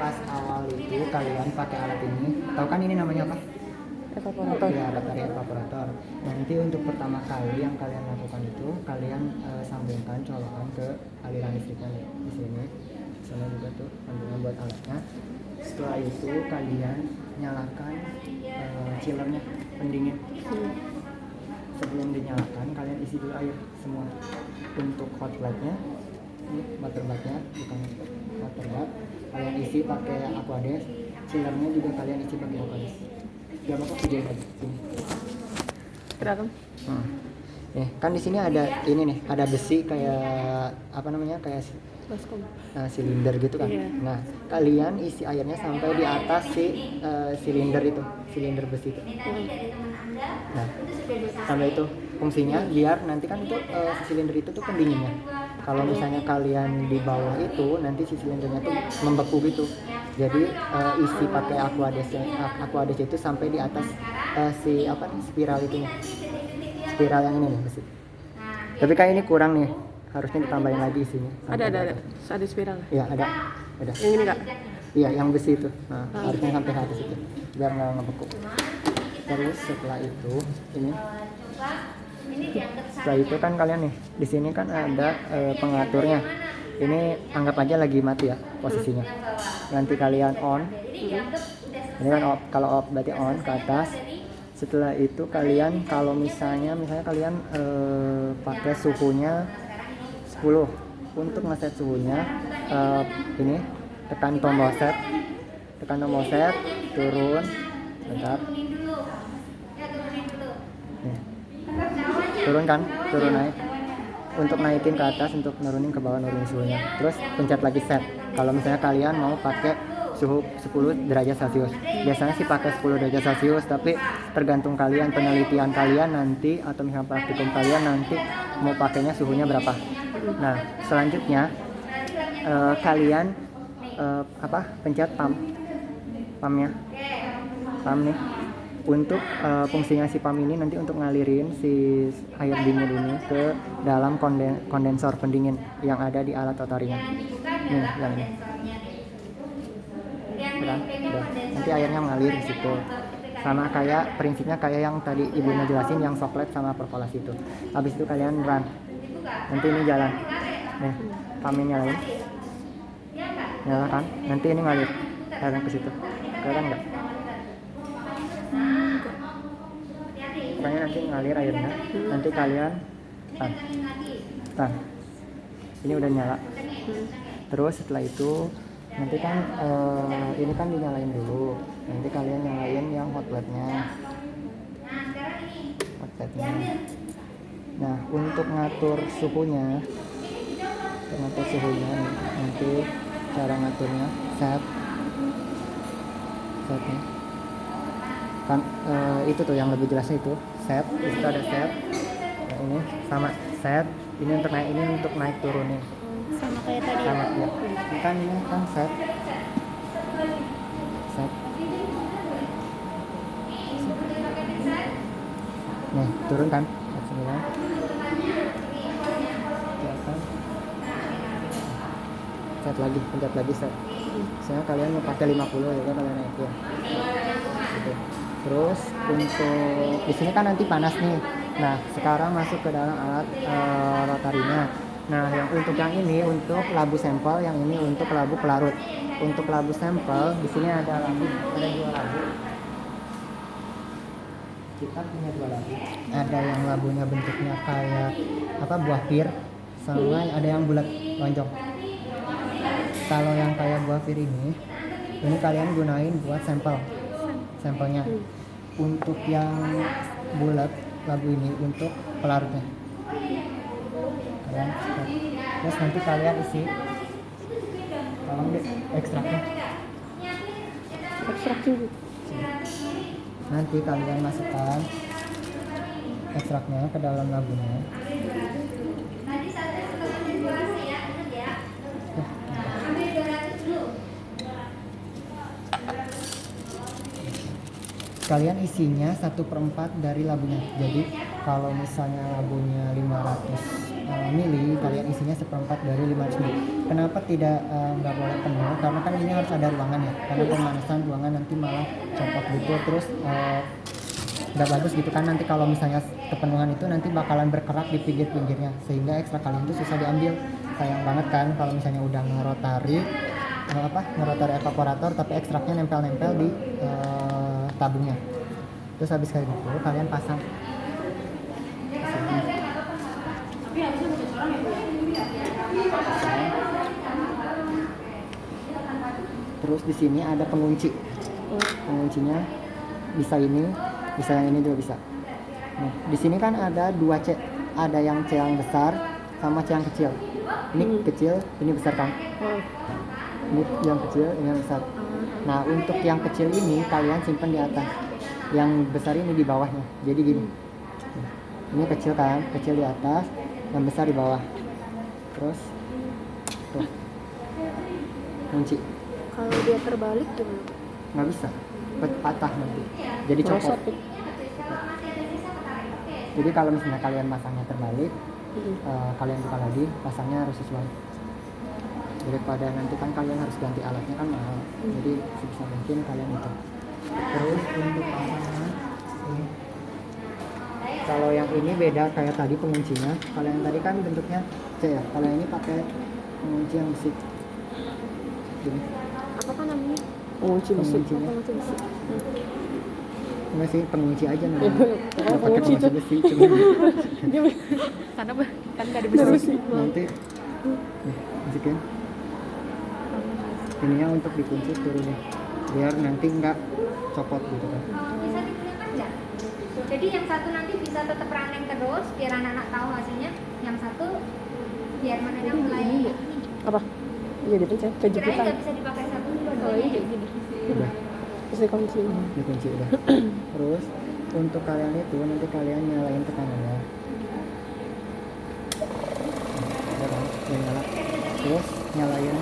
pas awal itu kalian pakai alat ini, tahu kan ini namanya apa? Evaporator. Ya, baterai evaporator. Nanti untuk pertama kali yang kalian lakukan itu kalian sambungkan colokan ke aliran listriknya nih, di sini. Sana juga tuh sambungan buat alatnya. Setelah itu kalian nyalakan chillernya, pendingin. Sebelum dinyalakan kalian isi dulu air semua. Untuk hot plate-nya, ini water bath-nya, bukan water bath, kalian isi pakai Aquades. Chillernya juga kalian isi pakai Aquades. Gak apa-apa, videoin aja sini. Kirakan. Kan di sini ada ini nih, ada besi kayak apa namanya, kayak Baskom. silinder gitu kan. Iya. Nah, kalian isi airnya sampai di atas si silinder itu, silinder besi itu. Nah, sampai itu fungsinya biar nanti kan itu si silinder itu tuh pendinginnya. Kalau misalnya kalian di bawah itu, nanti si silindernya tuh membeku gitu. Jadi isi pakai Aquades itu sampai di atas si apa nih, spiral itunya. Spiral yang ini nih besi. Tapi kayak ini kurang nih. Harusnya ditambahin lagi isinya. Ada spiral. Iya, ada. Yang ini Kak? Iya, yang besi itu. Nah, harusnya sampai atas itu biar nggak ngebeku. Terus setelah itu ini setelah itu kan kalian nih di sini kan ada pengaturnya. Ini anggap aja lagi mati ya posisinya. Nanti kalian on. Ini kan off. Kalau off berarti on ke atas. Setelah itu kalian kalau misalnya kalian pakai suhunya 10. Untuk ngeset suhunya ini tekan tombol set, turun, bentar. Nih. Turun kan, turun naik. Untuk naikin ke atas, untuk nurunin ke bawah, nurunin suhunya. Terus pencet lagi set. Kalau misalnya kalian mau pakai suhu 10 derajat Celcius. Biasanya sih pakai 10 derajat Celcius, tapi tergantung kalian, penelitian kalian nanti atau misalnya praktikum kalian nanti mau pakainya suhunya berapa. Nah, selanjutnya kalian pencet pump nih. Untuk fungsinya si pump ini nanti untuk ngalirin si air dingin ini ke dalam kondensor pendingin yang ada di alat rotorinya. Nih, yang ini. Udah. Nanti airnya mengalir di situ. Sama kayak prinsipnya kayak yang tadi ibu ngejelasin yang soklet sama perkolasi itu. Habis itu kalian run. Nanti ini jalan. Nih, pumpnya nyalain. Nyala kan? Nanti ini ngalir ke situ. Kelihatan nggak? Pokoknya nanti ngalir airnya. Nanti kalian ini udah nyala. Terus setelah itu nanti kan ini kan dinyalain dulu. Nanti kalian nyalain yang hot plate-nya. Nah, untuk ngatur suhunya nih, nanti cara ngaturnya setnya kan itu tuh yang lebih jelasnya itu set, itu ada set. Nah, ini sama set, ini untuk naik turunin Sama kayak tadi. sama ya. Ini kan set nih turun kan sembilan set lagi, pencet lagi set. Misalnya kalian mau pakai 50 ya kan, kalian naikin gitu. Terus untuk di sini kan nanti panas nih. Nah, sekarang masuk ke dalam alat rotarinya. Nah, yang untuk yang ini untuk labu sampel, yang ini untuk labu pelarut. Untuk labu sampel di sini ada 2 labu. Kita punya 2 labu. Ada yang labunya bentuknya kayak buah pir, sama ada yang bulat lonjong. Kalau yang kayak buah pir ini kalian gunain buat sampelnya. Untuk yang bulat labu ini untuk pelarutnya. Terus nanti kalian isi, tolong deh ekstraknya. Ekstrak juga. Nanti kalian masukkan ekstraknya ke dalam labunya. Kalian isinya 1/4 dari labunya. Jadi kalau misalnya labunya 500 mili, kalian isinya seperempat dari 500 mili. Kenapa tidak nggak boleh penuh? Karena kan ini harus ada ruangan ya. Karena pemanasan ruangan nanti malah copot gitu, terus nggak bagus gitu kan. Nanti kalau misalnya kepenuhan itu nanti bakalan berkerak di pinggir-pinggirnya, sehingga ekstra kalian itu susah diambil. Sayang banget kan kalau misalnya udah ngerotari evaporator tapi ekstraknya nempel-nempel di tabungnya. Terus habis kayak gitu kalian pasang terus di sini ada pengunci. Penguncinya bisa ini, bisa yang ini juga bisa. Nah, di sini kan ada 2 C, ada yang C yang besar sama C yang kecil. Ini kecil, ini besar kan? Ini yang kecil, ini yang besar. Nah, untuk yang kecil ini kalian simpan di atas, yang besar ini di bawahnya. Jadi gini, ini kecil kan, kecil di atas, yang besar di bawah. Terus tuh kunci. Kalau dia terbalik gimana? Nggak bisa, patah nanti, jadi copot. Jadi kalau misalnya kalian masangnya terbalik, kalian buka lagi, pasangnya harus sesuai. Daripada nanti kan kalian harus ganti alatnya kan mahal. Jadi sebisa mungkin kalian itu. Terus untuk pasangan ini, kalau yang ini beda kayak tadi penguncinya. Kalau yang tadi kan bentuknya C ya. Kalau ini pakai pengunci yang besi. Gini. Apa kan namanya? Pengunci besi. Penguncinya. Pengunci besi. Enggak sih, pengunci aja namanya. Pokoknya Nggak pakai pengunci pengunci besi, cuma Karena kan nggak ada besi. nanti nih, masukin. Ininya untuk dikunci turunin biar nanti nggak copot gitu kan. Bisa digunakan nggak? Jadi yang satu nanti bisa tetap running terus biar anak-anak tahu hasilnya. Yang satu biar mana mulai ini. Apa? Iya dipencet. Kirain Kejepitan. nggak bisa dipakai satu Oh dua-duanya. iya gini. Udah Terus dikunci. dikunci udah. Terus untuk kalian itu nanti kalian nyalain tekanannya. Udah kan? Udah nyala. Terus nyalain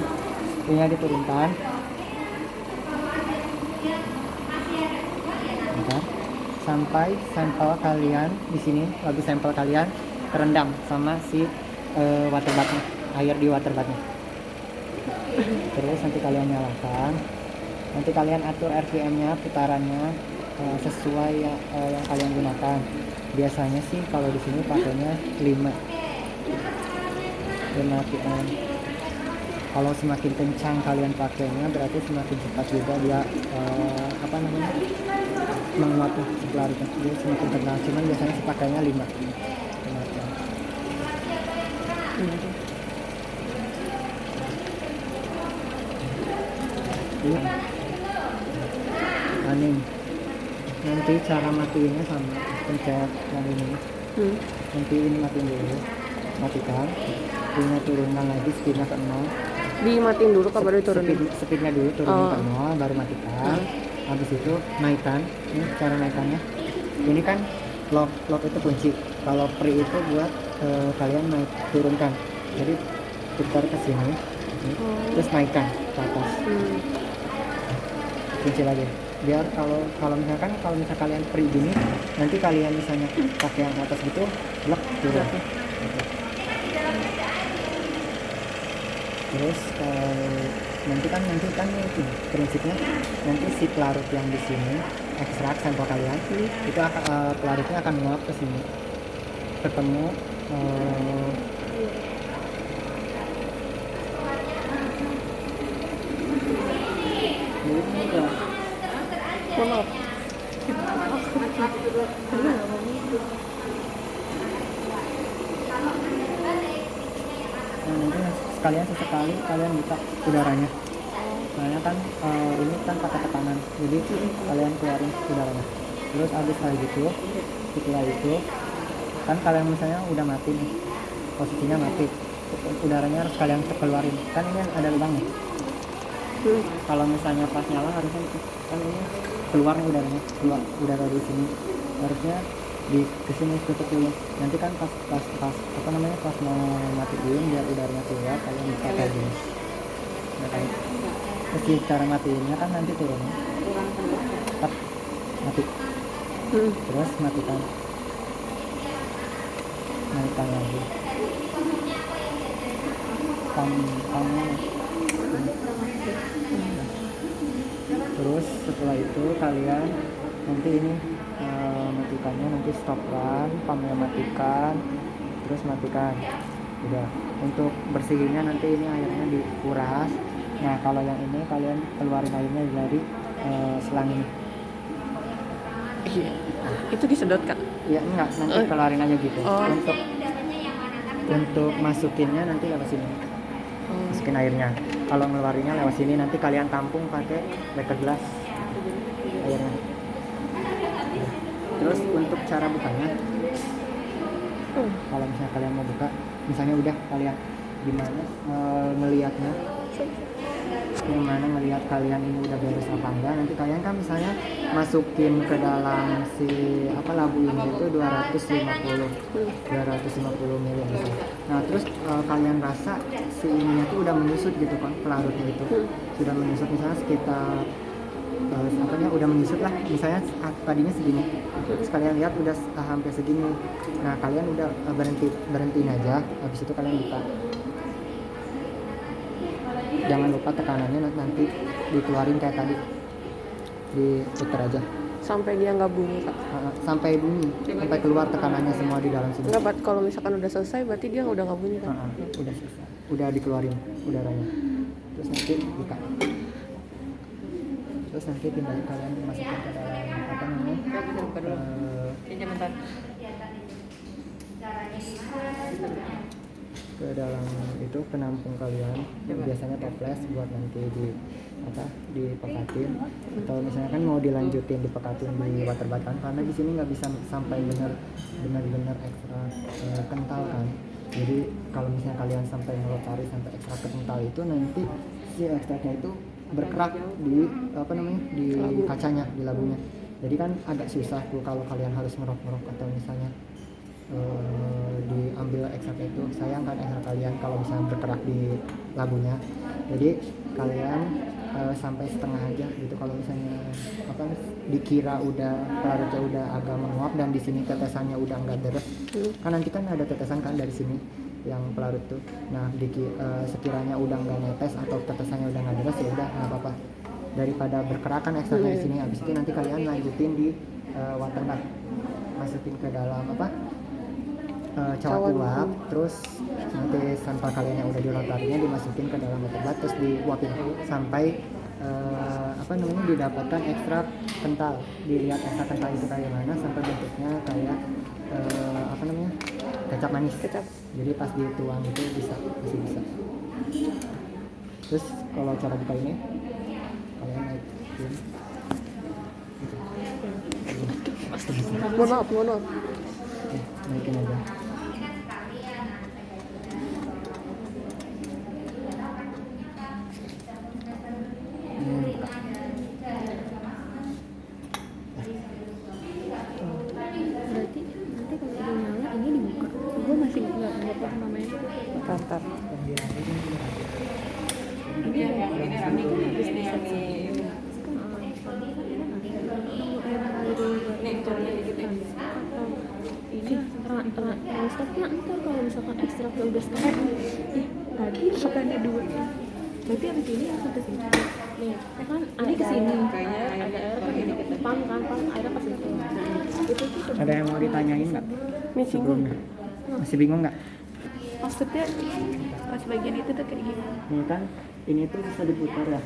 ininya diturunkan. Bentar. Sampai sampel kalian di sini, lagu sampel kalian terendam sama si waterbathnya, air di waterbathnya. Terus nanti kalian nyalakan. Nanti kalian atur RPM-nya, putarannya sesuai yang kalian gunakan. Biasanya sih kalau di sini pakainya 5 RPM. Kalau semakin kencang kalian pakainya berarti semakin cepat juga dia menguap si pelarutnya. Dia semakin kencang, cuman biasanya sih pakainya 5 RPM. Running. Nanti cara matiinnya sama pencet yang ini. Nanti ini matiin dulu, matikan, speednya turunkan lagi, speednya ke 0. Dimatiin dulu kabar diturunin. Speednya dulu turunin Oh. ke 0 baru matikan. Habis itu naikkan. Ini cara naikannya. Ini kan lock itu kunci. Kalau free itu buat kalian naik turunkan. Jadi putar ke sini, terus naikkan ke atas. Kunci lagi. Biar kalau misalkan kalian free gini, nanti kalian misalnya pakai yang atas gitu, blok turun. Terus nanti kan itu prinsipnya nanti si pelarut yang di sini ekstrak sampel kalian itu akan pelarutnya akan menguap ke sini ketemu Maaf. Nah, nanti sekalian sesekali kalian buka udaranya. Soalnya kan ini kan pakai tekanan, jadi kalian keluarin udaranya. Terus habis kayak gitu, setelah itu kan kalian misalnya udah mati nih, posisinya mati, udaranya harus kalian keluarin. Kan ini ada lubangnya. Kalau misalnya pas nyala harusnya itu kan ini keluar nih udaranya, keluar udara di sini harusnya di kesini tutup dulu. Nanti kan pas pas mau matiin biar udaranya keluar kalian bisa kayak gini. Nah, kayak terus cara matiinnya kan nanti turun tetap mati terus matikan naikkan lagi pamnya. Terus setelah itu kalian nanti ini matikannya, nanti stop run, pamnya matikan, terus matikan. Udah. Untuk bersihinnya nanti ini airnya dikuras. Nah kalau yang ini kalian keluarin airnya dari selang ini. Iya. Itu disedot Kak. Ya enggak, nanti keluarin aja gitu. Oh. Untuk masukinnya nanti lewat sini. Masukin airnya. Kalau ngeluarinnya lewat sini, nanti kalian tampung pakai beker gelas airnya. Terus untuk cara bukanya, kalau misalnya kalian mau buka, misalnya udah kalian gimana ngelihatnya, gimana ngelihat kalian ini udah beres apa enggak, nanti kalian kan misalnya masukin ke dalam si labu ini itu 250 ml misalnya. Nah terus kalian rasa si ininya tuh udah menyusut gitu kan, pelarutnya itu sudah menyusut misalnya sekitar udah menyusut lah, misalnya tadinya segini, terus kalian lihat udah hampir segini. Nah kalian udah berhentiin aja, habis itu kalian buka. Jangan lupa tekanannya nanti dikeluarin kayak tadi, diputer aja Sampai dia nggak bunyi Kak. sampai bunyi, sampai keluar tekanannya semua di dalam sini. Enggak, kalau misalkan udah selesai berarti dia udah nggak bunyi kan? Udah selesai, udah dikeluarin udaranya, terus nanti buka, terus nanti tinggal kalian masukkan ke dalam ke dalam itu penampung kalian. Biasanya toples buat nanti dipekatin, atau misalnya kan mau dilanjutin dipekatin di water bath kan, karena di sini nggak bisa sampai benar-benar ekstra kental kan. Jadi kalau misalnya kalian sampai ngelotari sampai ekstra kental itu, nanti si ekstraknya itu berkerak di di kacanya, di labunya. Jadi kan agak susah tuh kalau kalian harus ngerok atau misalnya diambil ekstraknya itu, sayang kan ekstrak kalian kalau misalnya berkerak di labunya. Jadi kalian sampai setengah aja gitu. Kalau misalnya dikira udah pelarutnya udah agak menguap dan di sini tetesannya udah nggak deres, kan nanti kan ada tetesan kan dari sini yang pelarut tuh. Nah sekiranya udah nggak netes atau tetesannya udah nggak deres, ya udah nggak apa-apa, daripada berkerakan ekstraknya di sini. Habis itu nanti kalian lanjutin di water bath, masukin ke dalam cawan uap, terus nanti sampah kalian yang udah dilotarinya dimasukin ke dalam water bath, terus diuapin sampai didapatkan ekstrak kental. Dilihat ekstrak kental itu kayak mana, sampai bentuknya kayak kecap manis. Jadi pas dituang itu masih bisa. Terus kalau cara buka ini, kalian naikin. Mohon maaf. Naikin aja. Berarti nanti kalau udah nyala ini dibuka. Gue masih nggak paham namanya. Ntar. Ini running habis disetting. Ini stopnya ntar kalau misalkan ekstraknya udah stop. Tadi bukannya dua. Berarti abis ini yang satu sini. Nih, kan ini kesini. Kayaknya ada air kan ini pam airnya pas itu. Ada yang mau ditanyain nggak? Sebelumnya masih bingung nggak? Maksudnya pas bagian itu tuh kayak gimana? Ini kan ini tuh bisa diputar ya.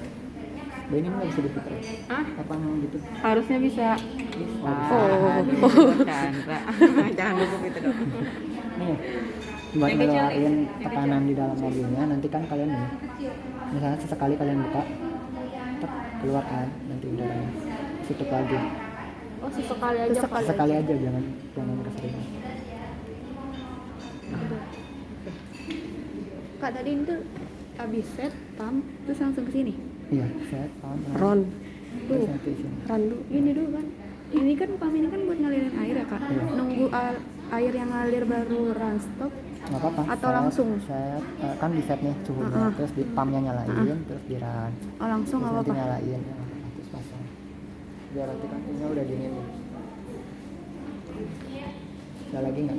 Ini nggak bisa diputar. Apa memang gitu? Harusnya bisa. Chandra. Jangan lupa itu dong. Nih, buat ngeluarin tekanan di dalam mobilnya, nanti kan kalian nih, misalnya sesekali kalian buka, keluarkan nanti udaranya, tutup lagi. Oh, sesekali aja. Sekali aja, jangan keseringan. Kak, tadi itu habis set pump terus langsung ke sini. Iya, set pump. Ron. Terus nanti sini. Ron ini dulu kan. Ini kan pump ini kan buat ngalirin air ya, Kak. Iya. Nunggu air yang ngalir baru run stop. Nggak apa-apa. Atau langsung? Set, kan di set nih suhunya, terus di pumpnya nyalain, terus di run. Oh, langsung Terus nggak nanti apa-apa. nyalain, terus pasang. Biar nanti kan ini udah dingin. Ada lagi nggak?